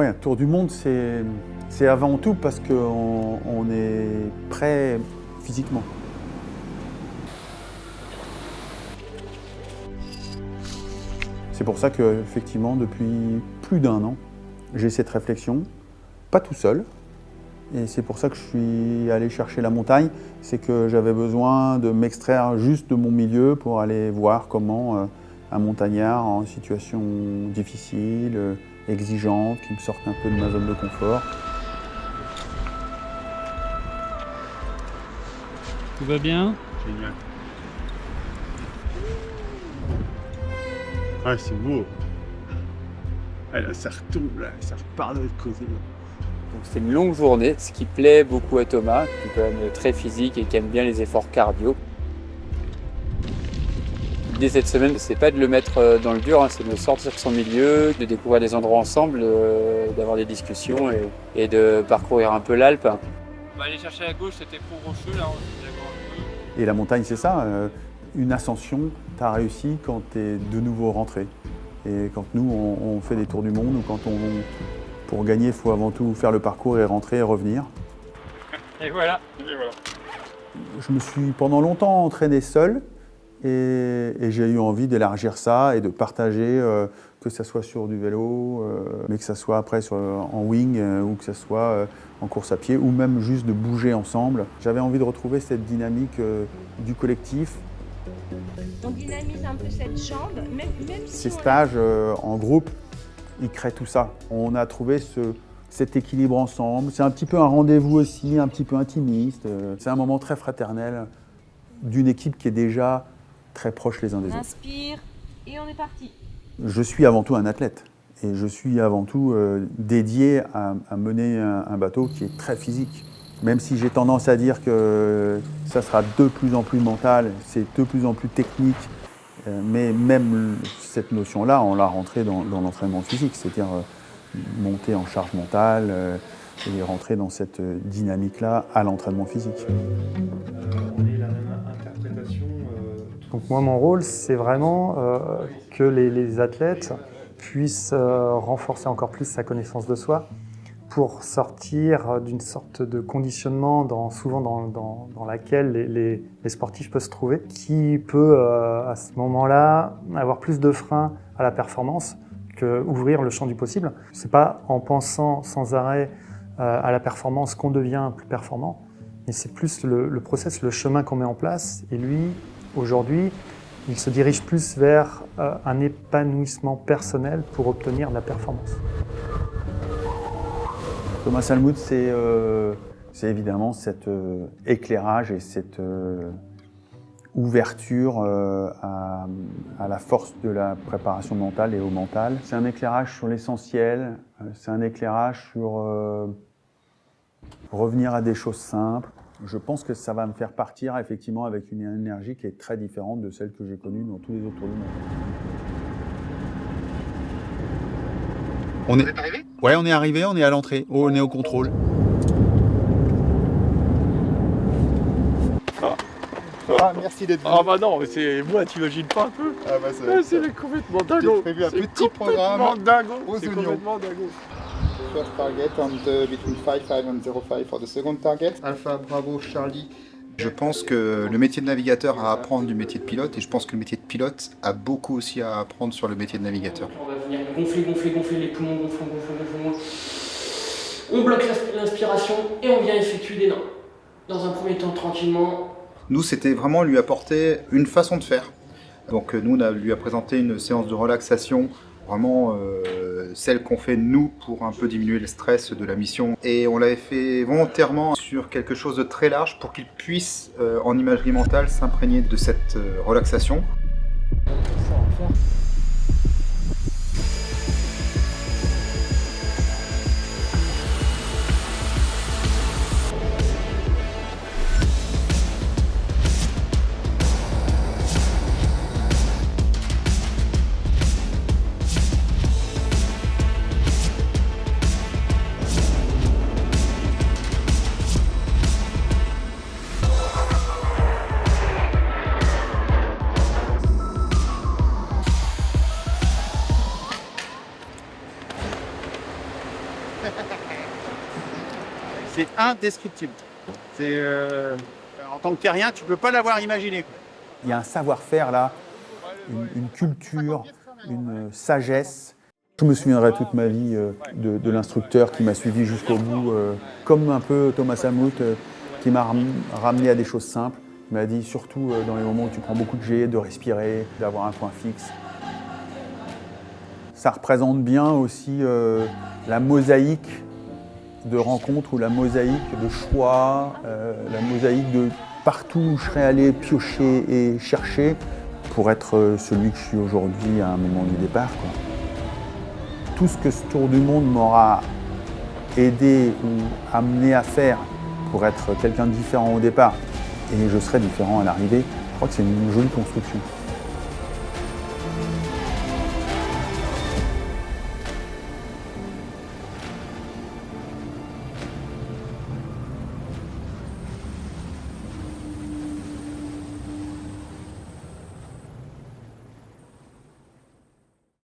Oui, un tour du monde, c'est avant tout parce qu'on est prêt physiquement. C'est pour ça qu'effectivement, depuis plus d'1 an, j'ai cette réflexion, pas tout seul. Et c'est pour ça que je suis allé chercher la montagne. C'est que j'avais besoin de m'extraire juste de mon milieu pour aller voir comment un montagnard en situation difficile, exigeante, qui me sorte un peu de ma zone de confort. Tout va bien? Génial. Ah, c'est beau. Ah, là, ça retombe, là, ça repart de l'autre côté. Donc c'est une longue journée, ce qui plaît beaucoup à Thomas, qui est quand même très physique et qui aime bien les efforts cardio. L'idée cette semaine, c'est pas de le mettre dans le dur, hein, c'est de sortir de son milieu, de découvrir des endroits ensemble, d'avoir des discussions et de parcourir un peu l'Alpe. On va aller chercher à gauche, c'était trop rocheux là, on est d'accord un peu. Et la montagne, c'est ça. Une ascension, tu as réussi quand tu es de nouveau rentré. Et quand nous, on fait des tours du monde, ou pour gagner, il faut avant tout faire le parcours et rentrer et revenir. Et voilà. Je me suis pendant longtemps entraîné seul et j'ai eu envie d'élargir ça et de partager, que ce soit sur du vélo, mais que ce soit après en wing ou que ce soit en course à pied ou même juste de bouger ensemble. J'avais envie de retrouver cette dynamique du collectif. On dynamise un peu cette jambe, même si Ces stages en groupe, ils créent tout ça. On a trouvé cet équilibre ensemble. C'est un petit peu un rendez-vous aussi, un petit peu intimiste. C'est un moment très fraternel d'une équipe qui est déjà très proche les uns des on autres. inspire et on est parti. Je suis avant tout un athlète et je suis avant tout dédié à mener un bateau qui est très physique. Même si j'ai tendance à dire que ça sera de plus en plus mental, c'est de plus en plus technique, mais même cette notion-là, on l'a rentrée dans l'entraînement physique, c'est-à-dire monter en charge mentale et rentrer dans cette dynamique-là à l'entraînement physique. On est la même interprétation. Donc moi, mon rôle, c'est vraiment que les athlètes puissent renforcer encore plus sa connaissance de soi, pour sortir d'une sorte de conditionnement souvent dans laquelle les sportifs peuvent se trouver, qui peut à ce moment-là avoir plus de freins à la performance qu'ouvrir le champ du possible. C'est pas en pensant sans arrêt à la performance qu'on devient plus performant, mais c'est plus le process, le chemin qu'on met en place. Et lui, aujourd'hui, il se dirige plus vers un épanouissement personnel pour obtenir de la performance. Thomas Salmouth, c'est évidemment cet éclairage et cette ouverture à la force de la préparation mentale et au mental. C'est un éclairage sur l'essentiel, c'est un éclairage sur revenir à des choses simples. Je pense que ça va me faire partir effectivement avec une énergie qui est très différente de celle que j'ai connue dans tous les autres tours du monde. Vous êtes arrivé ? Ouais, on est arrivé, on est à l'entrée, on est au contrôle. Ah, merci d'être venu. Ah bah non, mais c'est moi, t'imagines pas un peu? Ah bah ça, C'est complètement dingo. j'ai prévu un C'est petit programme dingo. aux C'est oignons. complètement dingo. First target on between 5 and 0,5 for the second target. Alpha, Bravo, Charlie. Je pense que le métier de navigateur a à apprendre du métier de pilote et je pense que le métier de pilote a beaucoup aussi à apprendre sur le métier de navigateur. On va venir gonfler les poumons, gonfler. On bloque l'inspiration et on vient effectuer des nains. Dans un premier temps, tranquillement. Nous, c'était vraiment lui apporter une façon de faire. Donc nous, lui a présenté une séance de relaxation, vraiment celle qu'on fait nous pour un peu diminuer le stress de la mission. Et on l'avait fait volontairement sur quelque chose de très large pour qu'il puisse, en imagerie mentale, s'imprégner de cette relaxation. C'est indescriptible. En tant que terrien, tu peux pas l'avoir imaginé. Il y a un savoir-faire là, une culture, une sagesse. Je me souviendrai toute ma vie de l'instructeur qui m'a suivi jusqu'au bout, comme un peu Thomas Samut, qui m'a ramené à des choses simples. Il m'a dit surtout dans les moments où tu prends beaucoup de jet, de respirer, d'avoir un point fixe. Ça représente bien aussi la mosaïque de rencontres ou la mosaïque de choix, la mosaïque de partout où je serais allé piocher et chercher pour être celui que je suis aujourd'hui à un moment du départ, quoi. Tout ce que ce tour du monde m'aura aidé ou amené à faire pour être quelqu'un de différent au départ, et je serai différent à l'arrivée, je crois que c'est une jolie construction.